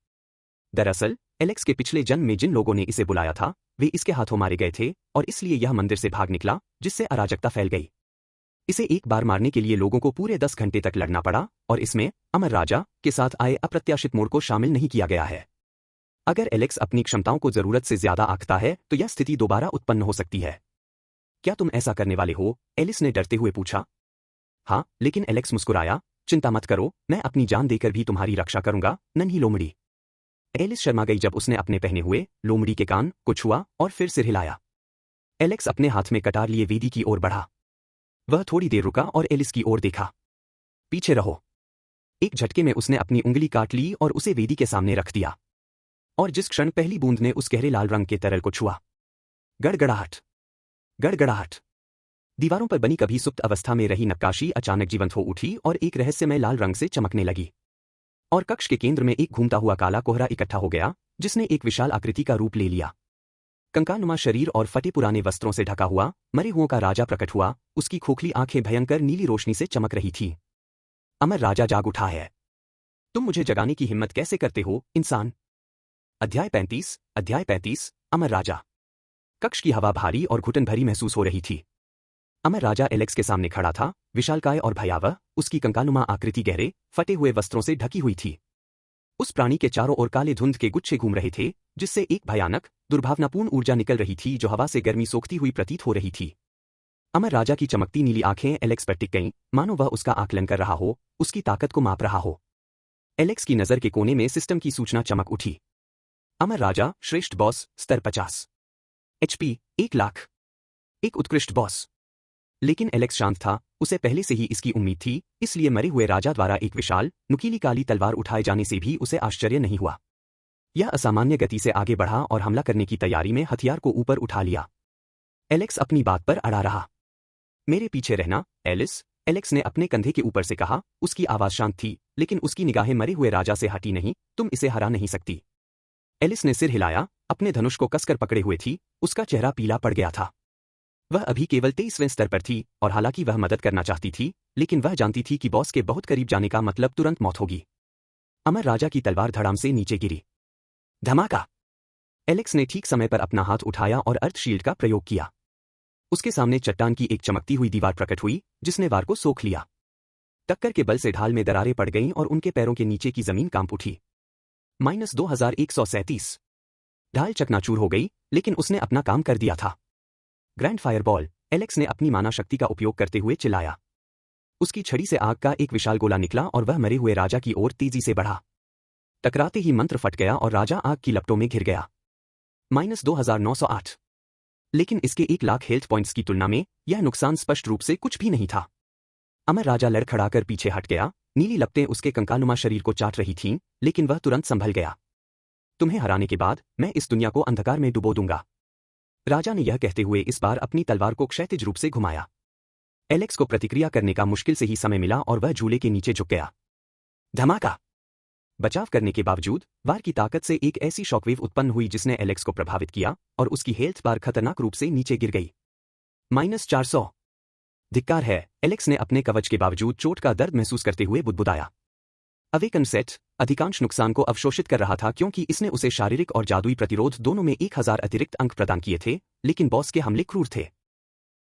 दरअसल एलेक्स के पिछले जन्म में जिन लोगों ने इसे बुलाया था वे इसके हाथों मारे गए थे और इसलिए यह मंदिर से भाग निकला, जिससे अराजकता फैल गई। इसे एक बार मारने के लिए लोगों को पूरे 10 घंटे तक लड़ना पड़ा और इसमें अमर राजा के साथ आए अप्रत्याशित मोड़ को शामिल नहीं किया गया है। अगर एलेक्स अपनी क्षमताओं को जरूरत से ज्यादा आंकता है तो यह स्थिति दोबारा उत्पन्न हो सकती है। क्या तुम ऐसा करने वाले हो? एलिस ने डरते हुए पूछा। हाँ, लेकिन एलेक्स मुस्कुराया, चिंता मत करो, मैं अपनी जान देकर भी तुम्हारी रक्षा करूंगा, नन्ही लोमड़ी। एलिस शर्मा गई जब उसने अपने पहने हुए लोमड़ी के कान को छुआ और फिर सिर हिलाया। एलेक्स अपने हाथ में कटार लिए वेदी की ओर बढ़ा। वह थोड़ी देर रुका और एलिस की ओर देखा। पीछे रहो। एक झटके में उसने अपनी उंगली काट ली और उसे वेदी के सामने रख दिया। और जिस क्षण पहली बूंद ने उस गहरे लाल रंग के तरल को छुआ, गड़गड़ाहट, गड़गड़ाहट। दीवारों पर बनी कभी सुप्त अवस्था में रही नक्काशी अचानक जीवंत हो उठी और एक रहस्यमय लाल रंग से चमकने लगी। और कक्ष के केंद्र में एक घूमता हुआ काला कोहरा इकट्ठा हो गया, जिसने एक विशाल आकृति का रूप ले लिया। कंकालनुमा शरीर और फटे पुराने वस्त्रों से ढका हुआ मरे हुओं का राजा प्रकट हुआ, उसकी खोखली आंखें भयंकर नीली रोशनी से चमक रही थी। अमर राजा जाग उठा है। तुम मुझे जगाने की हिम्मत कैसे करते हो, इंसान? अध्याय 35 अमर राजा। कक्ष की हवा भारी और घुटन भरी महसूस हो रही थी। अमर राजा एलेक्स के सामने खड़ा था, विशालकाय और भयावह, उसकी कंकालनुमा आकृति गहरे फटे हुए वस्त्रों से ढकी हुई थी। उस प्राणी के चारों ओर काले धुंध के गुच्छे घूम रहे थे, जिससे एक भयानक दुर्भावनापूर्ण ऊर्जा निकल रही थी जो हवा से गर्मी सोखती हुई प्रतीत हो रही थी। अमर राजा की चमकती नीली आंखें एलेक्स पर टिक गईं, मानो वह उसका आकलन कर रहा हो, उसकी ताकत को माप रहा हो। एलेक्स की नजर के कोने में सिस्टम की सूचना चमक उठी। अमर राजा, श्रेष्ठ बॉस, स्तर 50 HP, 1 लाख। एक उत्कृष्ट बॉस। लेकिन एलेक्स शांत था, उसे पहले से ही इसकी उम्मीद थी, इसलिए मरे हुए राजा द्वारा एक विशाल, नुकीली काली तलवार उठाए जाने से भी उसे आश्चर्य नहीं हुआ। यह असामान्य गति से आगे बढ़ा और हमला करने की तैयारी में हथियार को ऊपर उठा लिया। एलेक्स अपनी बात पर अड़ा रहा। मेरे पीछे रहना, एलिस, एलेक्स ने अपने कंधे के ऊपर से कहा, उसकी आवाज शांत थी, लेकिन उसकी निगाहें मरे हुए राजा से हटी नहीं, तुम इसे हरा नहीं सकती। एलिस ने सिर हिलाया, अपने धनुष को कसकर पकड़े हुए थी, उसका चेहरा पीला पड़ गया था। वह अभी केवल 23वें स्तर पर थी और हालांकि वह मदद करना चाहती थी, लेकिन वह जानती थी कि बॉस के बहुत करीब जाने का मतलब तुरंत मौत होगी। अमर राजा की तलवार धड़ाम से नीचे गिरी। धमाका! एलेक्स ने ठीक समय पर अपना हाथ उठाया और अर्थ शील्ड का प्रयोग किया। उसके सामने चट्टान की एक चमकती हुई दीवार प्रकट हुई, जिसने वार को सोख लिया। टक्कर के बल से ढाल में दरारें पड़ गईं और उनके पैरों के नीचे की जमीन कांप उठी। -2137। ढाल चकनाचूर हो गई, लेकिन उसने अपना काम कर दिया था। ग्रैंड फायरबॉल, एलेक्स ने अपनी माना शक्ति का उपयोग करते हुए चिल्लाया। उसकी छड़ी से आग का एक विशाल गोला निकला और वह मरे हुए राजा की ओर तेजी से बढ़ा। टकराते ही मंत्र फट गया और राजा आग की लपटों में घिर गया। -2908। लेकिन इसके 1 लाख हेल्थ पॉइंट्स की तुलना में यह नुकसान स्पष्ट रूप से कुछ भी नहीं था। अमर राजा लड़खड़ाकर पीछे हट गया, नीली लपटें उसके कंकालनुमा शरीर को चाट रही थीं, लेकिन वह तुरंत संभल गया। तुम्हें हराने के बाद मैं इस दुनिया को अंधकार में डुबो दूंगा। राजा ने यह कहते हुए इस बार अपनी तलवार को क्षैतिज रूप से घुमाया। एलेक्स को प्रतिक्रिया करने का मुश्किल से ही समय मिला और वह झूले के नीचे झुक गया। धमाका! बचाव करने के बावजूद वार की ताकत से एक ऐसी शॉकवेव उत्पन्न हुई जिसने एलेक्स को प्रभावित किया और उसकी हेल्थ बार खतरनाक रूप से नीचे गिर गई। -400। धिक्कार है, एलेक्स ने अपने कवच के बावजूद चोट का दर्द महसूस करते हुए बुदबुदाया। अवेकन सेट अधिकांश नुकसान को अवशोषित कर रहा था क्योंकि इसने उसे शारीरिक और जादुई प्रतिरोध दोनों में 1000 अतिरिक्त अंक प्रदान किए थे, लेकिन बॉस के हमले क्रूर थे।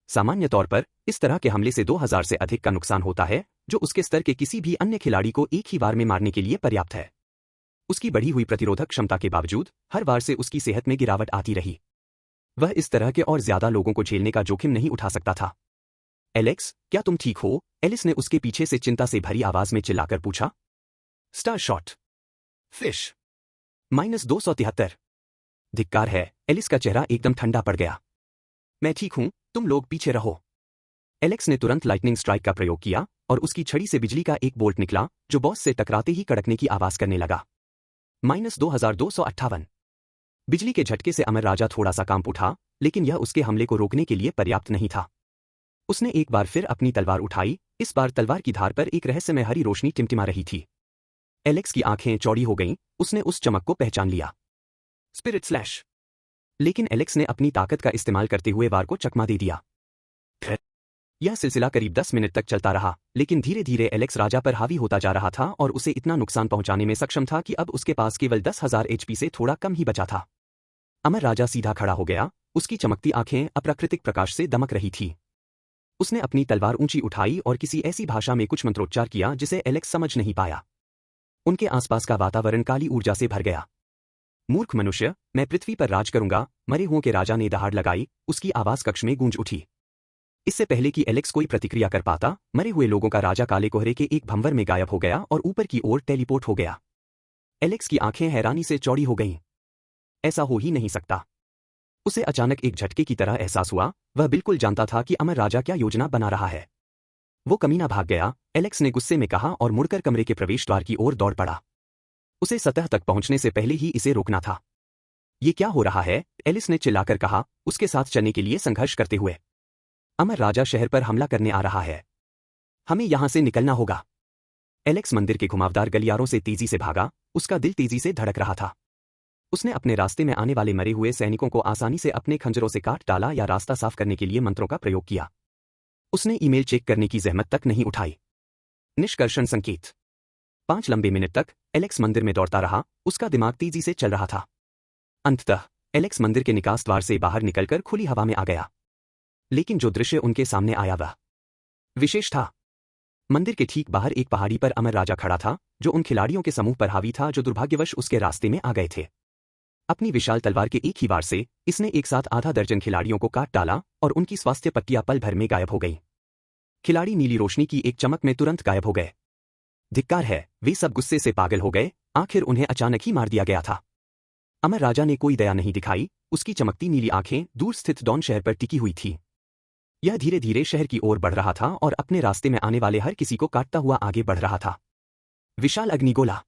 सामान्य तौर पर इस तरह के हमले से 2000 से अधिक का नुकसान होता है, जो उसके स्तर के किसी भी अन्य खिलाड़ी को एक ही बार में मारने के लिए पर्याप्त है। उसकी बढ़ी हुई प्रतिरोधक क्षमता के बावजूद हर बार से उसकी सेहत में गिरावट आती रही। वह इस तरह के और ज्यादा लोगों को झेलने का जोखिम नहीं उठा सकता था। एलेक्स, क्या तुम ठीक हो? एलिस ने उसके पीछे से चिंता से भरी आवाज में चिल्लाकर पूछा। Star shot. फिश। -273। धिक्कार है, एलिस का चेहरा एकदम ठंडा पड़ गया। मैं ठीक हूं, तुम लोग पीछे रहो। एलेक्स ने तुरंत लाइटनिंग स्ट्राइक का प्रयोग किया और उसकी छड़ी से बिजली का एक बोल्ट निकला, जो बॉस से टकराते ही कड़कने की आवाज करने लगा। -2258। बिजली के झटके से अमर राजा थोड़ा सा कांप उठा, लेकिन यह उसके हमले को रोकने के लिए पर्याप्त नहीं था। उसने एक बार फिर अपनी तलवार उठाई, इस बार तलवार की धार पर एक रहस्यमय हरी रोशनी टिमटिमा रही थी। एलेक्स की आंखें चौड़ी हो गईं, उसने उस चमक को पहचान लिया। Spirit slash. लेकिन एलेक्स ने अपनी ताकत का इस्तेमाल करते हुए वार को चकमा दे दिया। यह सिलसिला करीब 10 मिनट तक चलता रहा, लेकिन धीरे धीरे एलेक्स राजा पर हावी होता जा रहा था और उसे इतना नुकसान पहुंचाने में सक्षम था कि अब उसके पास केवल 10,000 HP से थोड़ा कम ही बचा था। अमर राजा सीधा खड़ा हो गया, उसकी चमकती आंखें अप्राकृतिक प्रकाश से दमक रही थी। उसने अपनी तलवार ऊंची उठाई और किसी ऐसी भाषा में कुछ मंत्रोच्चार किया जिसे एलेक्स समझ नहीं पाया। उनके आसपास का वातावरण काली ऊर्जा से भर गया। मूर्ख मनुष्य, मैं पृथ्वी पर राज करूंगा, मरे हुओं के राजा ने दहाड़ लगाई, उसकी आवाज कक्ष में गूंज उठी। इससे पहले कि एलेक्स कोई प्रतिक्रिया कर पाता, मरे हुए लोगों का राजा काले कोहरे के एक भंवर में गायब हो गया और ऊपर की ओर टेलीपोर्ट हो गया। एलेक्स की आंखें हैरानी से चौड़ी हो गईं। ऐसा हो ही नहीं सकता। उसे अचानक एक झटके की तरह एहसास हुआ, वह बिल्कुल जानता था कि अमर राजा क्या योजना बना रहा है। वो कमीना भाग गया, एलेक्स ने गुस्से में कहा और मुड़कर कमरे के प्रवेश द्वार की ओर दौड़ पड़ा। उसे सतह तक पहुंचने से पहले ही इसे रोकना था। ये क्या हो रहा है? एलिस ने चिल्लाकर कहा, उसके साथ चलने के लिए संघर्ष करते हुए। अमर राजा शहर पर हमला करने आ रहा है। हमें यहां से निकलना होगा। एलेक्स मंदिर के घुमावदार गलियारों से तेजी से भागा, उसका दिल तेजी से धड़क रहा था। उसने अपने रास्ते में आने वाले मरे हुए सैनिकों को आसानी से अपने खंजरों से काट डाला या रास्ता साफ करने के लिए मंत्रों का प्रयोग किया। उसने ईमेल चेक करने की जहमत तक नहीं उठाई। निष्कर्षण संकेत। 5 लंबे मिनट तक एलेक्स मंदिर में दौड़ता रहा, उसका दिमाग तेजी से चल रहा था। अंततः एलेक्स मंदिर के निकास द्वार से बाहर निकलकर खुली हवा में आ गया। लेकिन जो दृश्य उनके सामने आया वह विशेष था। मंदिर के ठीक बाहर एक पहाड़ी पर अमर राजा खड़ा था, जो उन खिलाड़ियों के समूह पर हावी था जो दुर्भाग्यवश उसके रास्ते में आ गए थे। अपनी विशाल तलवार के एक ही वार से इसने एक साथ आधा दर्जन खिलाड़ियों को काट डाला और उनकी स्वास्थ्य पट्टियां पल भर में गायब हो गईं। खिलाड़ी नीली रोशनी की एक चमक में तुरंत गायब हो गए। धिक्कार है, वे सब गुस्से से पागल हो गए, आखिर उन्हें अचानक ही मार दिया गया था। अमर राजा ने कोई दया नहीं दिखाई, उसकी चमकती नीली आंखें दूर स्थित डॉन शहर पर टिकी हुई थी। यह धीरे धीरे शहर की ओर बढ़ रहा था और अपने रास्ते में आने वाले हर किसी को काटता हुआ आगे बढ़ रहा था। विशाल अग्निगोला।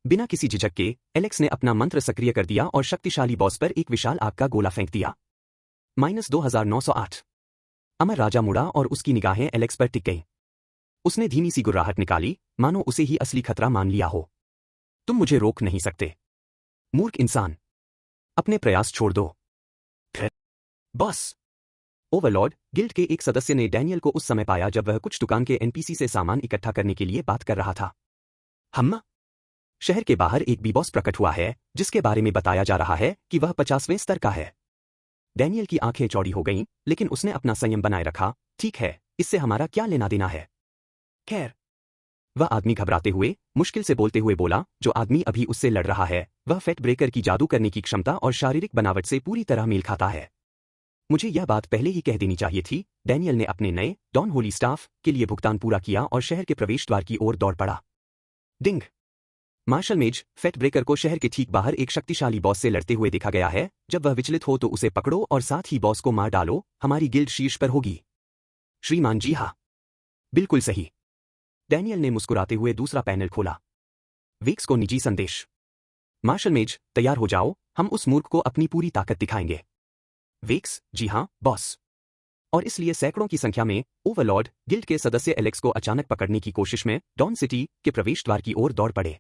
बिना किसी झिझक के एलेक्स ने अपना मंत्र सक्रिय कर दिया और शक्तिशाली बॉस पर एक विशाल आग का गोला फेंक दिया। -2908। अमर राजा मुड़ा और उसकी निगाहें एलेक्स पर टिक गईं। उसने धीमी सी गुर्राहट निकाली, मानो उसे ही असली खतरा मान लिया हो। तुम मुझे रोक नहीं सकते, मूर्ख इंसान। अपने प्रयास छोड़ दो। बॉस। ओवरलॉर्ड गिल्ड के एक सदस्य ने डैनियल को उस समय पाया जब वह कुछ दुकान के एनपीसी से सामान इकट्ठा करने के लिए बात कर रहा था। हम शहर के बाहर एक बी बॉस प्रकट हुआ है, जिसके बारे में बताया जा रहा है कि वह 50वें स्तर का है। डैनियल की आंखें चौड़ी हो गईं, लेकिन उसने अपना संयम बनाए रखा। ठीक है, इससे हमारा क्या लेना देना है? खैर। वह आदमी घबराते हुए, मुश्किल से बोलते हुए बोला, जो आदमी अभी उससे लड़ रहा है, वह फेट ब्रेकर की जादू करने की क्षमता और शारीरिक बनावट से पूरी तरह मेल खाता है। मुझे यह बात पहले ही कह देनी चाहिए थी। डैनियल ने अपने नए डॉन होली स्टाफ के लिए भुगतान पूरा किया और शहर के प्रवेश द्वार की ओर दौड़ पड़ा। डिंग। मार्शल मेज फेट ब्रेकर को शहर के ठीक बाहर एक शक्तिशाली बॉस से लड़ते हुए देखा गया है। जब वह विचलित हो तो उसे पकड़ो और साथ ही बॉस को मार डालो, हमारी गिल्ड शीर्ष पर होगी। श्रीमान जी हाँ, बिल्कुल सही। डैनियल ने मुस्कुराते हुए दूसरा पैनल खोला। वेक्स को निजी संदेश। मार्शल मेज, तैयार हो जाओ, हम उस मूर्ख को अपनी पूरी ताकत दिखाएंगे। वेक्स, जी हाँ बॉस। और इसलिए सैकड़ों की संख्या में ओवरलॉर्ड गिल्ड के सदस्य एलेक्स को अचानक पकड़ने की कोशिश में डॉन सिटी के प्रवेश द्वार की ओर दौड़ पड़े।